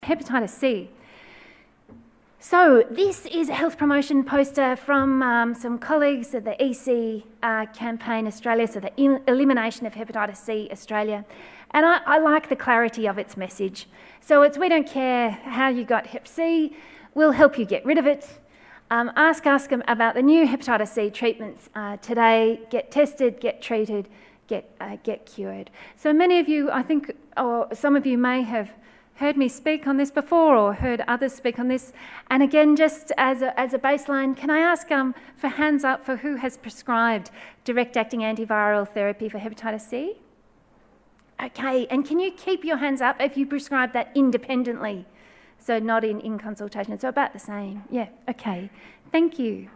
hepatitis C. So this is a health promotion poster from some colleagues at the EC Campaign Australia, so the Elimination of Hepatitis C Australia. And I like the clarity of its message. So it's, we don't care how you got Hep C, we'll help you get rid of it. Ask them about the new hepatitis C treatments today. Get tested, get treated, get cured. So many of you, I think, or some of you may have heard me speak on this before or heard others speak on this. And again, just as a baseline, can I ask for hands up for who has prescribed direct-acting antiviral therapy for hepatitis C? Okay, and can you keep your hands up if you prescribe that independently? So not in consultation, so about the same. Yeah, okay, thank you.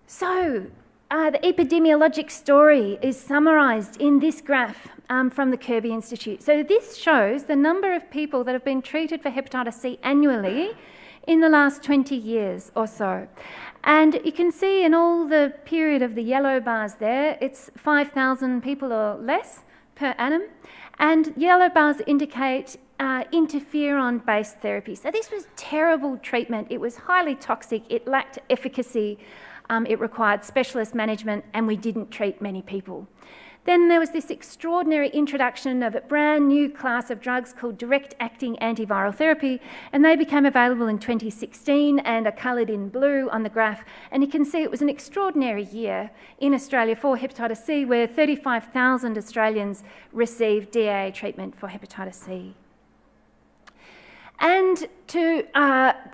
So the epidemiologic story is summarised in this graph from the Kirby Institute. So this shows the number of people that have been treated for hepatitis C annually in the last 20 years or so. And you can see in all the period of the yellow bars there, it's 5,000 people or less per annum. And yellow bars indicate interferon-based therapy. So this was terrible treatment. It was highly toxic. It lacked efficacy. It required specialist management, and we didn't treat many people. Then there was this extraordinary introduction of a brand new class of drugs called direct-acting antiviral therapy, and they became available in 2016 and are coloured in blue on the graph. And you can see it was an extraordinary year in Australia for hepatitis C, where 35,000 Australians received DAA treatment for hepatitis C. And to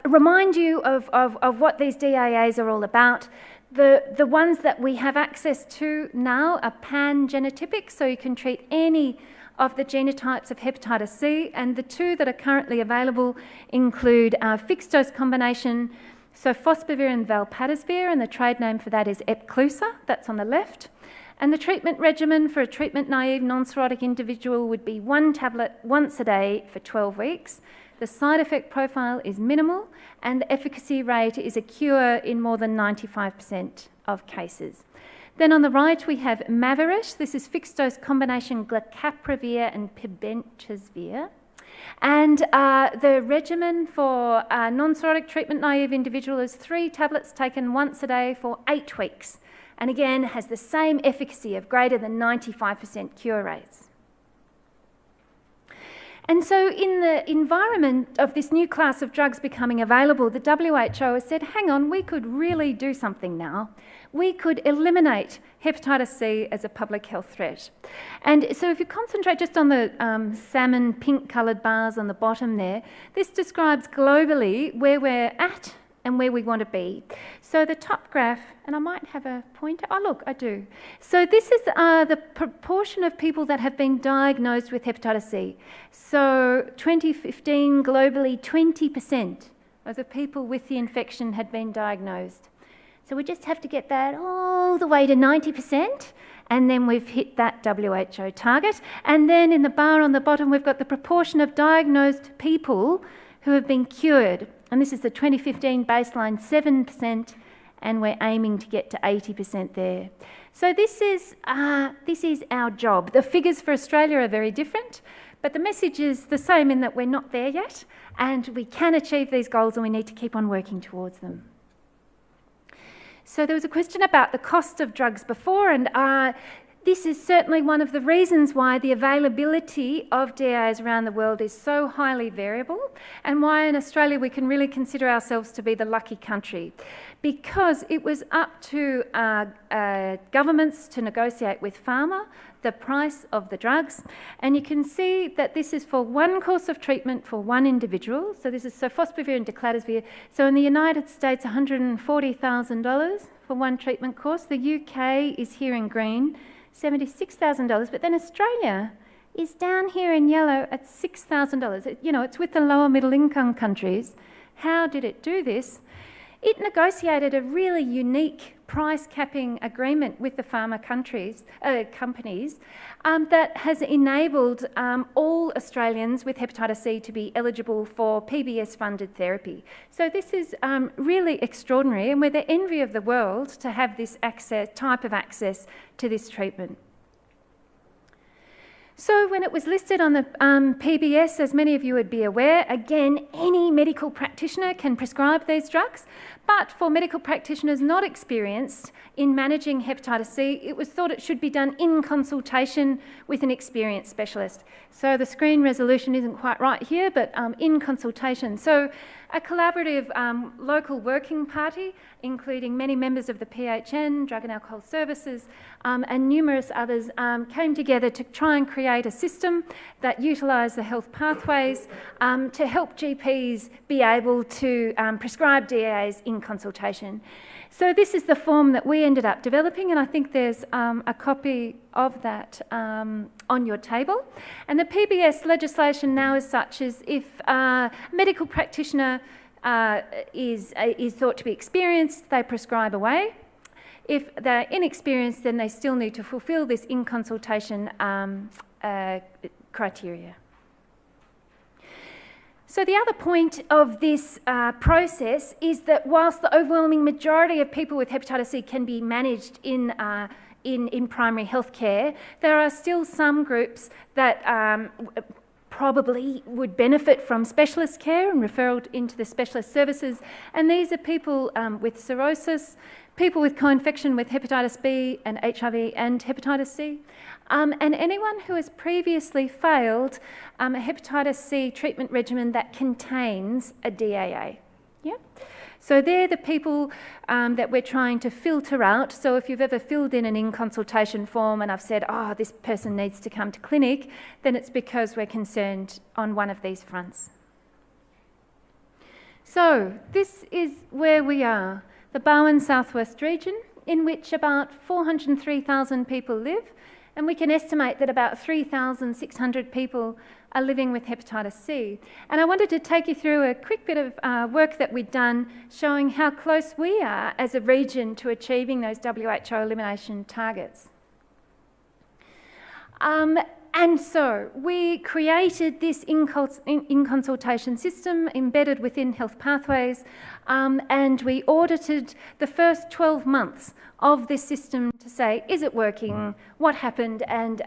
remind you of what these DAAs are all about, the ones that we have access to now are pan-genotypic, so you can treat any of the genotypes of hepatitis C, and the two that are currently available include fixed-dose combination, so fosbuvir and valpadosvir, and the trade name for that is Epclusa, that's on the left. And the treatment regimen for a treatment-naive non-cirrhotic individual would be 1 tablet once a day for 12 weeks. The side effect profile is minimal, and the efficacy rate is a cure in more than 95% of cases. Then on the right we have Mavorich. This is fixed-dose combination glecaprevir and pibentozvir. And the regimen for a non-cirrhotic treatment-naive individual is 3 tablets taken once a day for 8 weeks. And again, has the same efficacy of greater than 95% cure rates. And so in the environment of this new class of drugs becoming available, the WHO has said, hang on, we could really do something now. We could eliminate hepatitis C as a public health threat. And so if you concentrate just on the salmon pink coloured bars on the bottom there, this describes globally where we're at and where we want to be. So the top graph, and I might have a pointer. Oh, look, I do. So this is the proportion of people that have been diagnosed with hepatitis C. So 2015, globally, 20% of the people with the infection had been diagnosed. So we just have to get that all the way to 90%, and then we've hit that WHO target. And then in the bar on the bottom, we've got the proportion of diagnosed people who have been cured. And this is the 2015 baseline, 7%, and we're aiming to get to 80% there. So this is our job. The figures for Australia are very different, but the message is the same in that we're not there yet, and we can achieve these goals, and we need to keep on working towards them. So there was a question about the cost of drugs before, and this is certainly one of the reasons why the availability of DAAs around the world is so highly variable, and why in Australia we can really consider ourselves to be the lucky country, because it was up to governments to negotiate with pharma the price of the drugs. And you can see that this is for one course of treatment for one individual. So this is sofosbuvir and decladovir. So in the United States, $140,000 for one treatment course. The UK is here in green, $76,000, but then Australia is down here in yellow at $6,000. You know, it's with the lower middle income countries. How did it do this? It negotiated a really unique price capping agreement with the pharma companies that has enabled all Australians with hepatitis C to be eligible for PBS funded therapy. So this is really extraordinary, and we're the envy of the world to have this type of access to this treatment. So when it was listed on the PBS, as many of you would be aware, again, any medical practitioner can prescribe these drugs, but for medical practitioners not experienced in managing hepatitis C, it was thought it should be done in consultation with an experienced specialist. So the screen resolution isn't quite right here, but in consultation. So a collaborative local working party, including many members of the PHN, Drug and Alcohol Services, and numerous others, came together to try and create a system that utilised the health pathways to help GPs be able to prescribe DAAs in consultation. So this is the form that we ended up developing, and I think there's a copy of that on your table. And the PBS legislation now is such as if a medical practitioner is thought to be experienced, they prescribe away. If they're inexperienced, then they still need to fulfil this in consultation criteria. So the other point of this process is that whilst the overwhelming majority of people with hepatitis C can be managed in primary health care, there are still some groups that probably would benefit from specialist care and referral into the specialist services, and these are people with cirrhosis, people with co-infection with hepatitis B and HIV and hepatitis C, and anyone who has previously failed a hepatitis C treatment regimen that contains a DAA. Yeah? So they're the people that we're trying to filter out. So if you've ever filled in an in-consultation form and I've said, oh, this person needs to come to clinic, then it's because we're concerned on one of these fronts. So this is where we are, the Bowen Southwest region, in which about 403,000 people live, and we can estimate that about 3,600 people are living with hepatitis C. And I wanted to take you through a quick bit of work that we'd done showing how close we are as a region to achieving those WHO elimination targets. And so we created this in-consultation system embedded within health pathways, and we audited the first 12 months of this system to say, is it working, what happened, and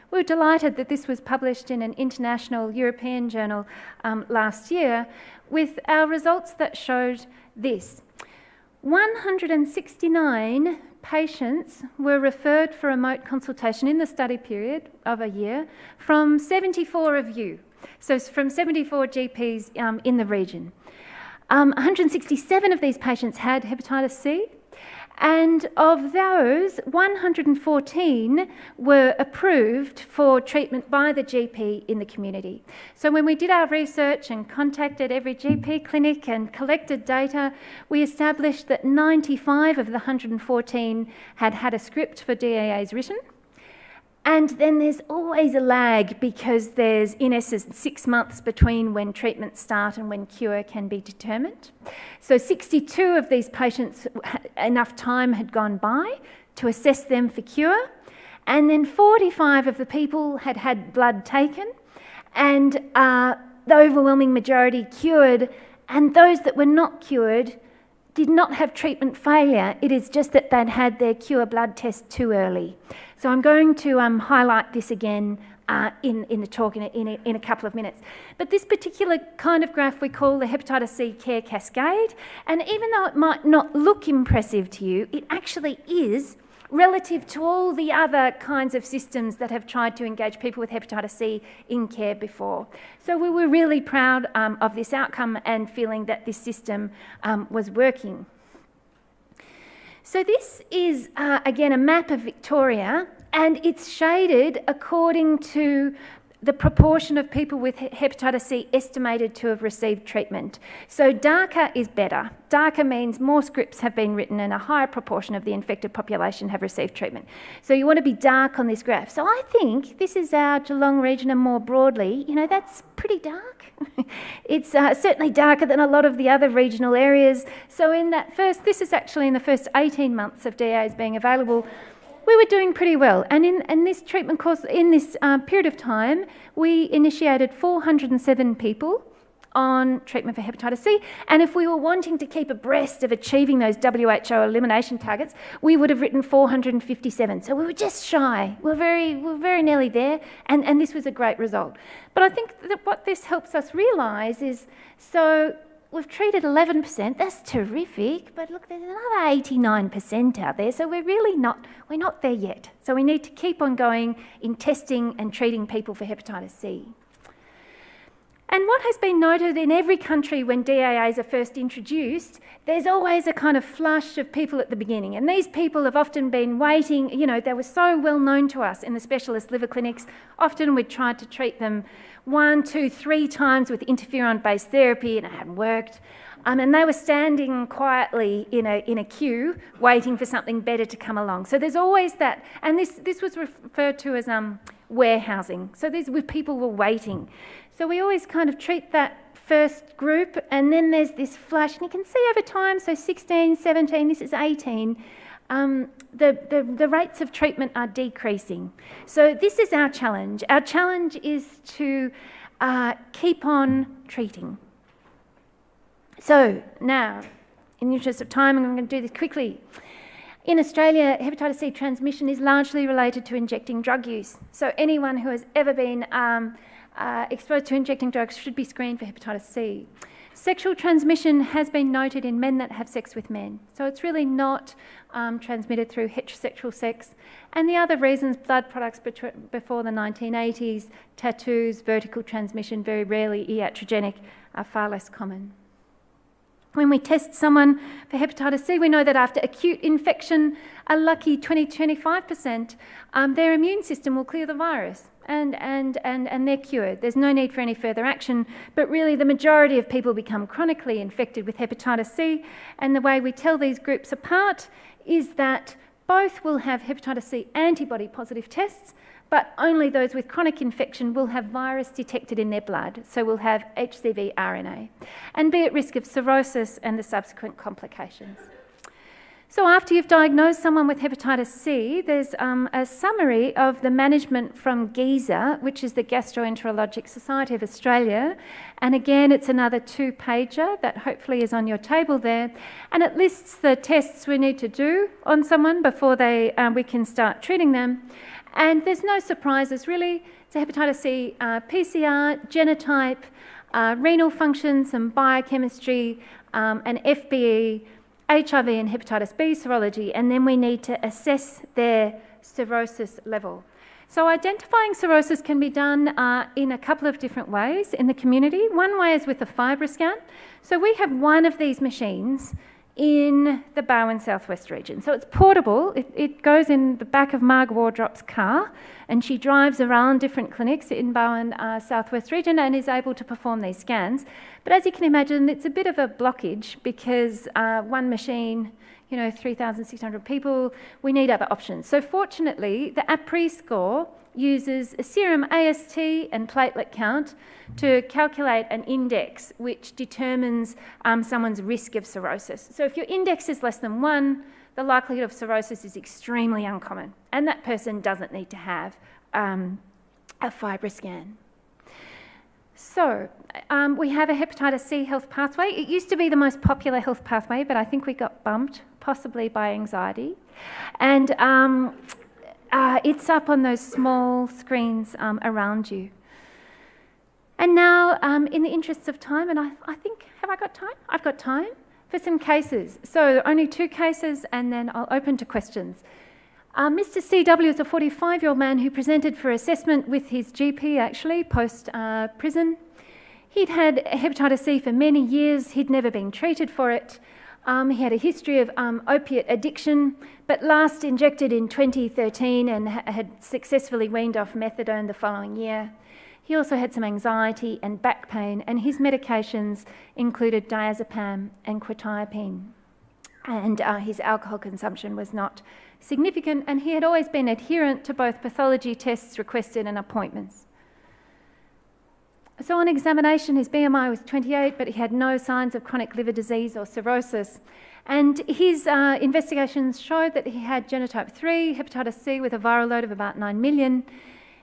we were delighted that this was published in an international European journal last year with our results that showed this. 169 patients were referred for remote consultation in the study period of a year from 74 of you, so from 74 GPs in the region. 167 of these patients had hepatitis C, and of those, 114 were approved for treatment by the GP in the community. So when we did our research and contacted every GP clinic and collected data, we established that 95 of the 114 had had a script for DAAs written. And then there's always a lag because there's, in essence, 6 months between when treatments start and when cure can be determined. So 62 of these patients, enough time had gone by to assess them for cure. And then 45 of the people had had blood taken, and the overwhelming majority cured, and those that were not cured did not have treatment failure. It is just that they'd had their cure blood test too early. So I'm going to highlight this again in the talk in a couple of minutes. But this particular kind of graph we call the hepatitis C care cascade, and even though it might not look impressive to you, it actually is relative to all the other kinds of systems that have tried to engage people with hepatitis C in care before. So we were really proud of this outcome and feeling that this system was working. So this is, again, a map of Victoria, and it's shaded according to the proportion of people with hepatitis C estimated to have received treatment. So darker is better. Darker means more scripts have been written and a higher proportion of the infected population have received treatment. So you want to be dark on this graph. So I think this is our Geelong region, and more broadly, you know, that's pretty dark. It's certainly darker than a lot of the other regional areas. So in that this is actually in the first 18 months of DAs being available, we were doing pretty well. And in this treatment course, in this period of time, we initiated 407 people on treatment for hepatitis C. And if we were wanting to keep abreast of achieving those WHO elimination targets, we would have written 457. So we were just shy. We're very nearly there, and this was a great result. But I think that what this helps us realise is, so we've treated 11%, that's terrific, but look, there's another 89% out there, so we're not there yet. So we need to keep on going in testing and treating people for hepatitis C. And what has been noted in every country when DAAs are first introduced, there's always a kind of flush of people at the beginning. And these people have often been waiting, they were so well known to us in the specialist liver clinics. Often we'd tried to treat them 1, 2, 3 times with interferon-based therapy and it hadn't worked. And they were standing quietly in a queue waiting for something better to come along. So there's always that. And this was referred to as warehousing. So people were waiting. So we always kind of treat that first group, and then there's this flash, and you can see over time, so 16, 17, this is 18, the rates of treatment are decreasing. So this is our challenge. Our challenge is to keep on treating. So now, in the interest of time, I'm going to do this quickly. In Australia, hepatitis C transmission is largely related to injecting drug use. So anyone who has ever been exposed to injecting drugs should be screened for hepatitis C. Sexual transmission has been noted in men that have sex with men. So it's really not transmitted through heterosexual sex. And the other reasons, blood products before the 1980s, tattoos, vertical transmission, very rarely iatrogenic, are far less common. When we test someone for hepatitis C, we know that after acute infection, a lucky 20-25%, their immune system will clear the virus and they're cured. There's no need for any further action, but really the majority of people become chronically infected with hepatitis C, and the way we tell these groups apart is that both will have hepatitis C antibody positive tests, but only those with chronic infection will have virus detected in their blood, so will have HCV RNA, and be at risk of cirrhosis and the subsequent complications. So after you've diagnosed someone with hepatitis C, there's a summary of the management from GESA, which is the Gastroenterologic Society of Australia, and again it's another 2-pager that hopefully is on your table there, and it lists the tests we need to do on someone before we can start treating them. And there's no surprises really. It's a hepatitis C PCR, genotype, renal function, some biochemistry, an FBE, HIV and hepatitis B serology, and then we need to assess their cirrhosis level. So identifying cirrhosis can be done in a couple of different ways in the community. One way is with a FibroScan. So we have one of these machines in the Bowen Southwest region. So it's portable. It goes in the back of Marg Wardrop's car, and she drives around different clinics in Bowen Southwest region and is able to perform these scans. But as you can imagine, it's a bit of a blockage because one machine, 3,600 people, we need other options. So fortunately, the APRI score uses a serum AST and platelet count to calculate an index which determines someone's risk of cirrhosis. So if your index is less than 1, the likelihood of cirrhosis is extremely uncommon, and that person doesn't need to have a FibroScan. So we have a hepatitis C health pathway. It used to be the most popular health pathway, but I think we got bumped, possibly by anxiety. And it's up on those small screens around you. And now, in the interests of time, and I think, have I got time? I've got time for some cases. So only 2 cases, and then I'll open to questions. Mr. CW is a 45-year-old man who presented for assessment with his GP, actually, post-prison. He'd had hepatitis C for many years. He'd never been treated for it. He had a history of opiate addiction, but last injected in 2013 and had successfully weaned off methadone the following year. He also had some anxiety and back pain, and his medications included diazepam and quetiapine. And his alcohol consumption was not significant, and he had always been adherent to both pathology tests requested and appointments. So on examination, his BMI was 28, but he had no signs of chronic liver disease or cirrhosis. And his investigations showed that he had genotype 3, hepatitis C with a viral load of about 9 million.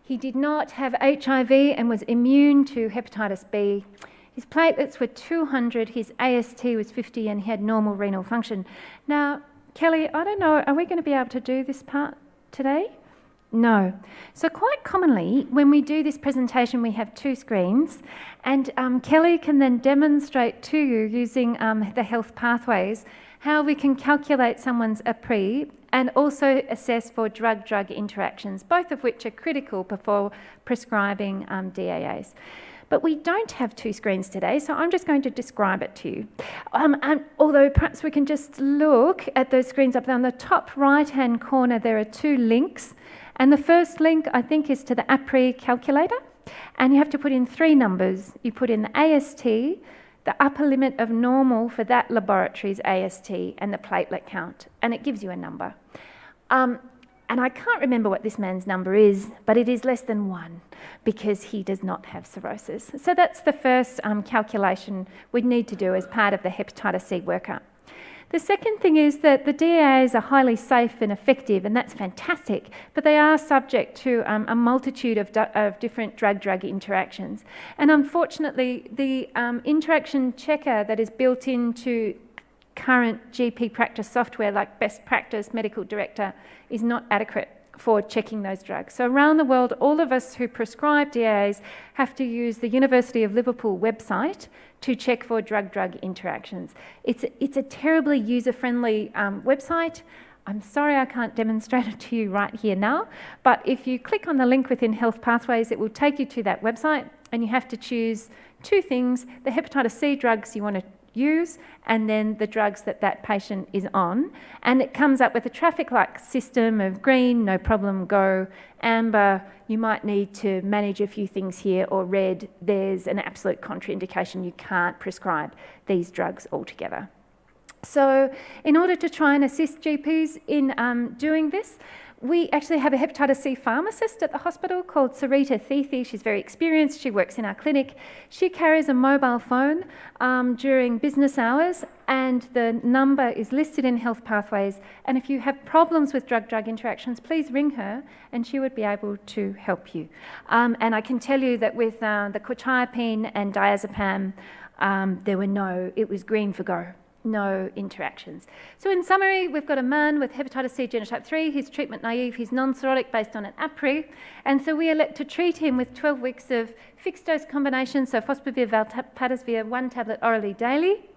He did not have HIV and was immune to hepatitis B. His platelets were 200, his AST was 50, and he had normal renal function. Now, Kelly, I don't know, are we going to be able to do this part today? No. So quite commonly, when we do this presentation, we have two screens, and Kelly can then demonstrate to you using the health pathways how we can calculate someone's APRI and also assess for drug-drug interactions, both of which are critical before prescribing DAAs. But we don't have two screens today, so I'm just going to describe it to you. Although perhaps we can just look at those screens up there. On the top right-hand corner, there are two links. And the first link, I think, is to the APRI calculator. And you have to put in three numbers. You put in the AST, the upper limit of normal for that laboratory's AST, and the platelet count. And it gives you a number. And I can't remember what this man's number is, but it is less than 1 because he does not have cirrhosis. So that's the first calculation we'd need to do as part of the hepatitis C workup. The second thing is that the DAAs are highly safe and effective, and that's fantastic, but they are subject to a multitude of different drug-drug interactions. And unfortunately, the interaction checker that is built into current GP practice software like Best Practice Medical Director is not adequate for checking those drugs. So around the world, all of us who prescribe DAAs have to use the University of Liverpool website to check for drug-drug interactions. It's a terribly user-friendly website. I'm sorry I can't demonstrate it to you right here now, but if you click on the link within Health Pathways, it will take you to that website, and you have to choose two things: the hepatitis C drugs you want to use, and then the drugs that that patient is on. And it comes up with a traffic light system of green, no problem, go; amber, you might need to manage a few things here; or red, there's an absolute contraindication, you can't prescribe these drugs altogether. So in order to try and assist GPs in doing this, we actually have a hepatitis C pharmacist at the hospital called Sarita Thithi. She's very experienced. She works in our clinic. She carries a mobile phone during business hours, and the number is listed in Health Pathways. And if you have problems with drug-drug interactions, please ring her and she would be able to help you. And I can tell you that with the quetiapine and diazepam, it was green for go. No interactions. So in summary, we've got a man with hepatitis C genotype 3, he's treatment naive, he's non-cirrhotic based on an APRI, and so we elect to treat him with 12 weeks of fixed dose combination, so fosbuvir, valpatisvir, 1 tablet orally daily.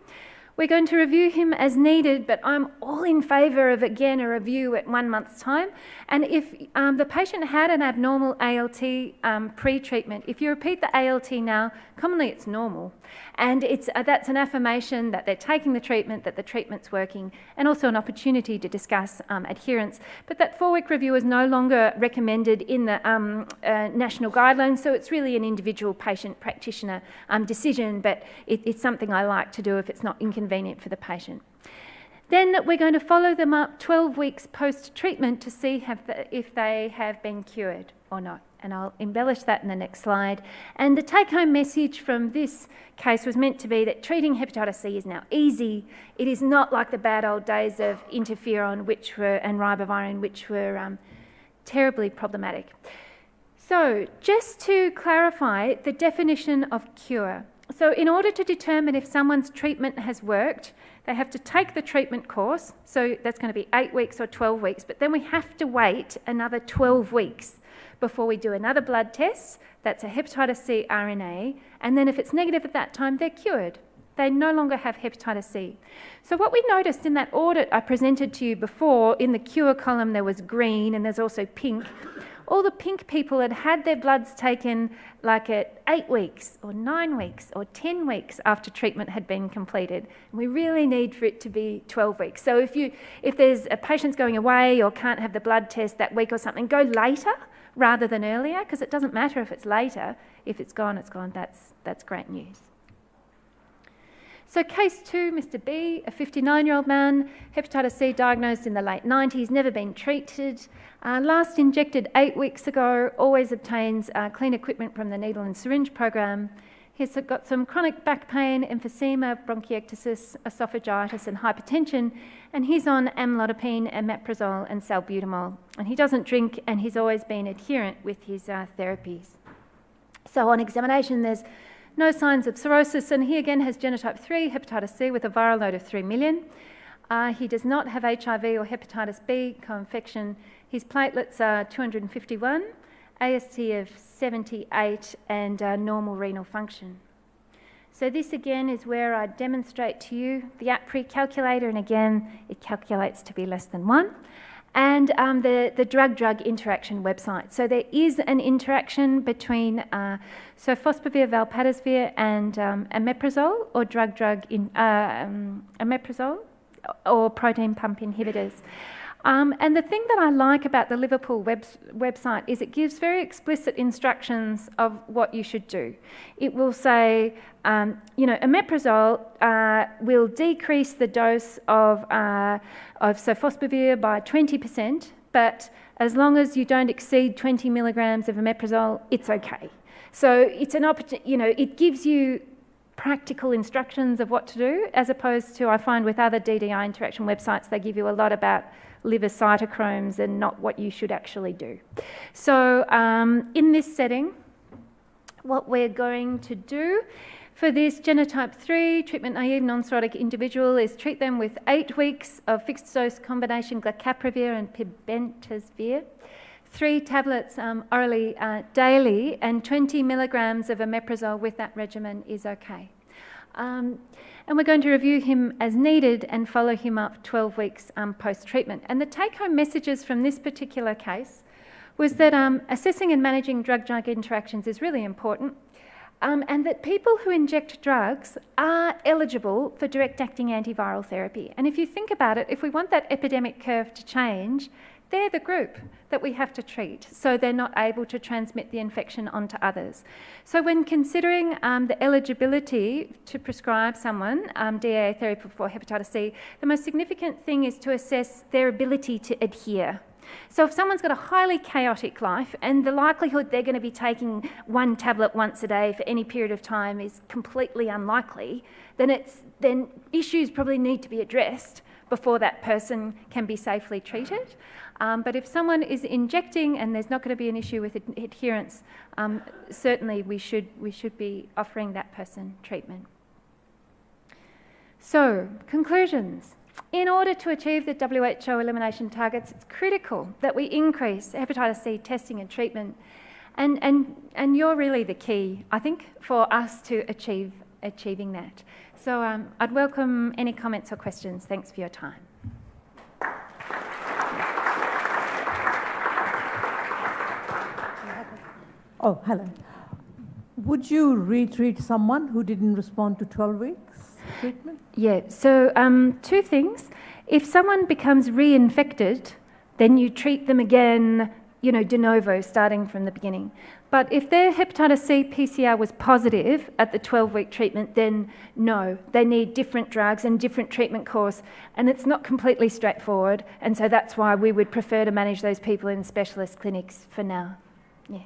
We're going to review him as needed, but I'm all in favour of, again, a review at 1 month's time. And if the patient had an abnormal ALT pre-treatment, if you repeat the ALT now, commonly it's normal. And that's an affirmation that they're taking the treatment, that the treatment's working, and also an opportunity to discuss adherence. But that 4-week review is no longer recommended in the national guidelines, so it's really an individual patient practitioner decision, but it's something I like to do if it's not inconvenient for the patient. Then we're going to follow them up 12 weeks post-treatment to see if they have been cured or not. And I'll embellish that in the next slide. And the take-home message from this case was meant to be that treating hepatitis C is now easy. It is not like the bad old days of interferon and ribavirin, which were terribly problematic. So just to clarify the definition of cure. So in order to determine if someone's treatment has worked, they have to take the treatment course. So that's going to be 8 weeks or 12 weeks, but then we have to wait another 12 weeks before we do another blood test. That's a hepatitis C RNA. And then if it's negative at that time, they're cured. They no longer have hepatitis C. So what we noticed in that audit I presented to you before, in the cure column there was green and there's also pink. All the pink people had had their bloods taken like at 8 weeks or 9 weeks or 10 weeks after treatment had been completed. And we really need for it to be 12 weeks. So if there's a patient's going away or can't have the blood test that week or something, go later rather than earlier, because it doesn't matter if it's later. If it's gone, it's gone. That's great news. So case 2, Mr. B, a 59-year-old man, hepatitis C diagnosed in the late 90s, never been treated, last injected 8 weeks ago, always obtains clean equipment from the needle and syringe program. He's got some chronic back pain, emphysema, bronchiectasis, esophagitis and hypertension, and he's on amlodipine, omeprazole and salbutamol. And he doesn't drink, and he's always been adherent with his therapies. So on examination, there's No signs of cirrhosis, and he again has genotype 3, hepatitis C with a viral load of 3 million. He does not have HIV or hepatitis B co-infection. His platelets are 251, AST of 78, and normal renal function. So this again is where I demonstrate to you the APRI calculator, and again it calculates to be less than 1. And the drug-drug interaction website. So there is an interaction between sofosbuvir, valpadosvir and omeprazole, or drug-drug omeprazole, or protein pump inhibitors. And the thing that I like about the Liverpool website is it gives very explicit instructions of what you should do. It will say, omeprazole will decrease the dose of sofosbuvir by 20%, but as long as you don't exceed 20 milligrams of omeprazole, it's okay. So it's an it gives you practical instructions of what to do, as opposed to, I find with other DDI interaction websites, they give you a lot about liver cytochromes and not what you should actually do. So in this setting, what we're going to do for this genotype 3 treatment-naive non-cirrhotic individual is treat them with 8 weeks of fixed-dose combination glecaprevir and pibrentasvir, 3 tablets orally daily, and 20 milligrams of omeprazole with that regimen is okay. And we're going to review him as needed and follow him up 12 weeks post-treatment. And the take-home messages from this particular case was that assessing and managing drug-drug interactions is really important, and that people who inject drugs are eligible for direct-acting antiviral therapy. And if you think about it, if we want that epidemic curve to change, they're the group that we have to treat, so they're not able to transmit the infection onto others. So when considering the eligibility to prescribe someone DAA therapy for hepatitis C, the most significant thing is to assess their ability to adhere. So if someone's got a highly chaotic life and the likelihood they're going to be taking 1 tablet once a day for any period of time is completely unlikely, then issues probably need to be addressed before that person can be safely treated. But if someone is injecting and there's not going to be an issue with adherence, certainly we should be offering that person treatment. So, conclusions. In order to achieve the WHO elimination targets, it's critical that we increase hepatitis C testing and treatment. And you're really the key, I think, for us to achieving that. So I'd welcome any comments or questions. Thanks for your time. Oh, hello. Would you retreat someone who didn't respond to 12 weeks treatment? Yeah, so 2 things. If someone becomes reinfected, then you treat them again, de novo, starting from the beginning. But if their hepatitis C PCR was positive at the 12-week treatment, then no, they need different drugs and different treatment course, and it's not completely straightforward, and so that's why we would prefer to manage those people in specialist clinics for now. Yeah.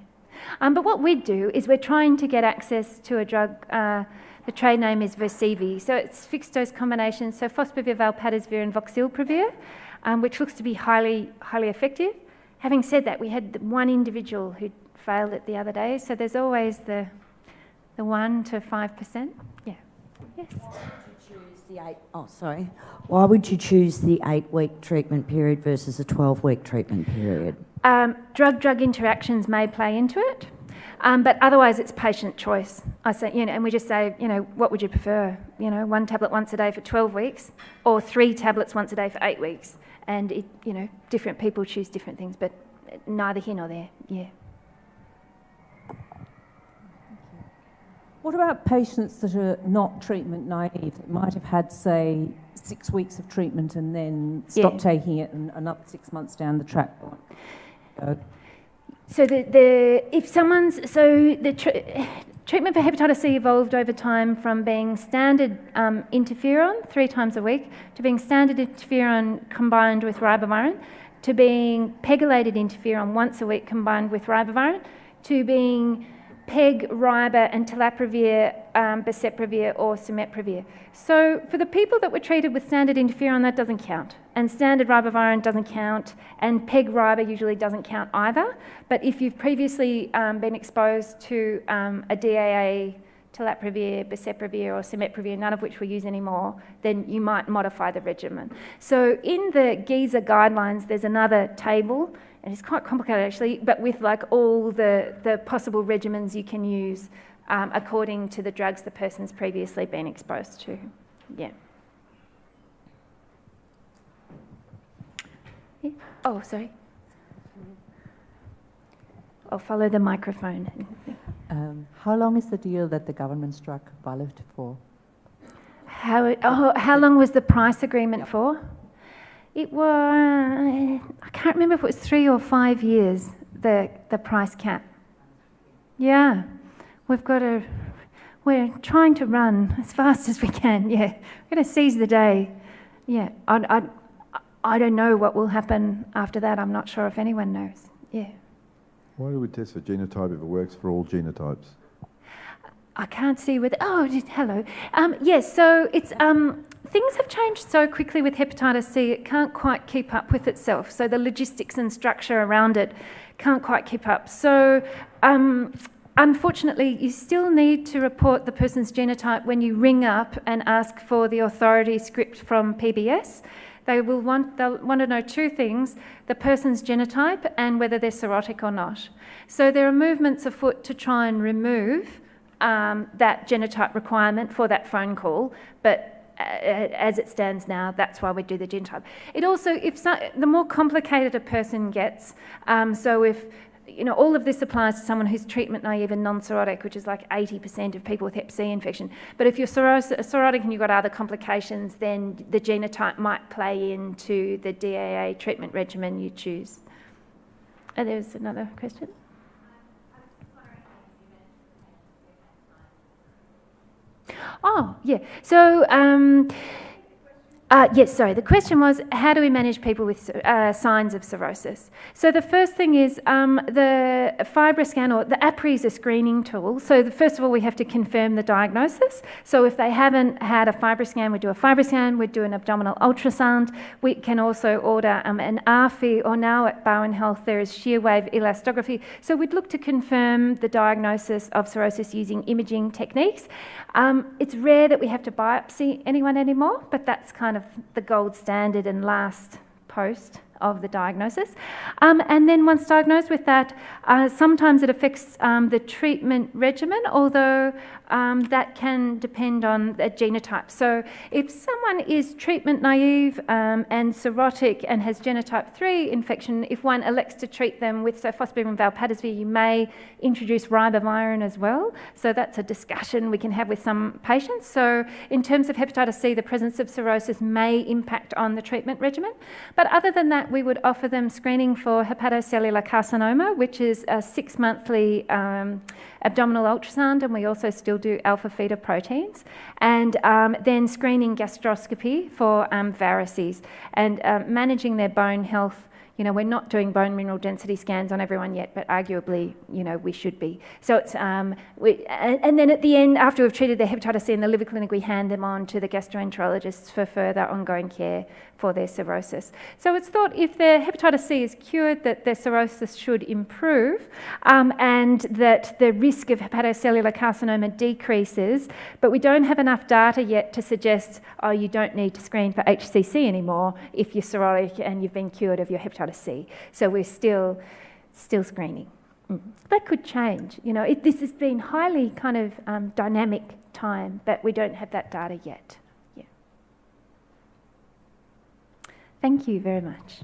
But what we do is we're trying to get access to a drug, the trade name is Versivi, so it's fixed-dose combination, so sofosbuvir, valpadosvir and voxilprevir, which looks to be highly effective. Having said that, we had 1 individual who failed it the other day, so there's always the 1 to 5%. Yeah. Yes. Why would you choose the 8-week treatment period versus a 12-week treatment period? Drug-drug interactions may play into it, but otherwise it's patient choice. I say, and we just say, what would you prefer? 1 tablet once a day for 12 weeks, or 3 tablets once a day for 8 weeks, and different people choose different things, but neither here nor there. Yeah. What about patients that are not treatment naive, that might have had, say, 6 weeks of treatment and then stopped taking it and another 6 months down the track? So treatment for hepatitis C evolved over time from being standard interferon 3 times a week to being standard interferon combined with ribavirin, to being pegylated interferon once a week combined with ribavirin, to being PEG, Riba and telaprevir, boceprevir or cimeprevir. So for the people that were treated with standard interferon, that doesn't count. And standard ribavirin doesn't count, and PEG Riba usually doesn't count either. But if you've previously been exposed to a DAA telaprevir, boceprevir or cimeprevir, none of which we use anymore, then you might modify the regimen. So in the GISA guidelines, there's another table, and it's quite complicated actually, but with like all the possible regimens you can use according to the drugs the person's previously been exposed to. Yeah. Oh, sorry. I'll follow the microphone. How long is the deal that the government struck valid for? How long was the price agreement for? It was, I can't remember if it was 3 or 5 years, the price cap. Yeah, we're trying to run as fast as we can, yeah. We're going to seize the day. Yeah, I don't know what will happen after that. I'm not sure if anyone knows, yeah. Why do we test for genotype if it works for all genotypes? I can't see whether, hello. Yes, so it's, things have changed so quickly with hepatitis C, it can't quite keep up with itself. So the logistics and structure around it can't quite keep up. So unfortunately, you still need to report the person's genotype when you ring up and ask for the authority script from PBS. They'll want to know 2 things, the person's genotype and whether they're cirrhotic or not. So there are movements afoot to try and remove that genotype requirement for that phone call, but as it stands now, that's why we do the genotype. It also, the more complicated a person gets, so if all of this applies to someone who's treatment naive and non-cirrhotic, which is like 80% of people with Hep C infection. But if you're cirrhotic and you've got other complications, then the genotype might play into the DAA treatment regimen you choose. There's another question. Oh, yeah. So, yes, sorry. The question was, how do we manage people with signs of cirrhosis? So the first thing is the FibroScan, or the APRI is a screening tool. So first of all, we have to confirm the diagnosis. So if they haven't had a FibroScan, we do a FibroScan, we do an abdominal ultrasound. We can also order an ARFI, or now at Bowen Health there is shear wave elastography. So we'd look to confirm the diagnosis of cirrhosis using imaging techniques. It's rare that we have to biopsy anyone anymore, but that's kind of the gold standard and last post of the diagnosis. And then once diagnosed with that, sometimes it affects the treatment regimen, although that can depend on the genotype. So if someone is treatment naive and cirrhotic and has genotype 3 infection, if one elects to treat them with sofosbuvir and valpatisvir, you may introduce ribavirin as well. So that's a discussion we can have with some patients. So in terms of hepatitis C, the presence of cirrhosis may impact on the treatment regimen. But other than that, we would offer them screening for hepatocellular carcinoma, which is a 6-monthly abdominal ultrasound, and we also still do alpha fetoproteins, and then screening gastroscopy for varices, and managing their bone health. We're not doing bone mineral density scans on everyone yet, but arguably, we should be. So it's, and then at the end, after we've treated their hepatitis C in the liver clinic, we hand them on to the gastroenterologists for further ongoing care for their cirrhosis. So it's thought if their hepatitis C is cured, that their cirrhosis should improve, and that the risk of hepatocellular carcinoma decreases, but we don't have enough data yet to suggest, you don't need to screen for HCC anymore if you're cirrhotic and you've been cured of your hepatitis C. So we're still screening. That could change. This has been highly kind of dynamic time, but we don't have that data yet. Yeah. Thank you very much.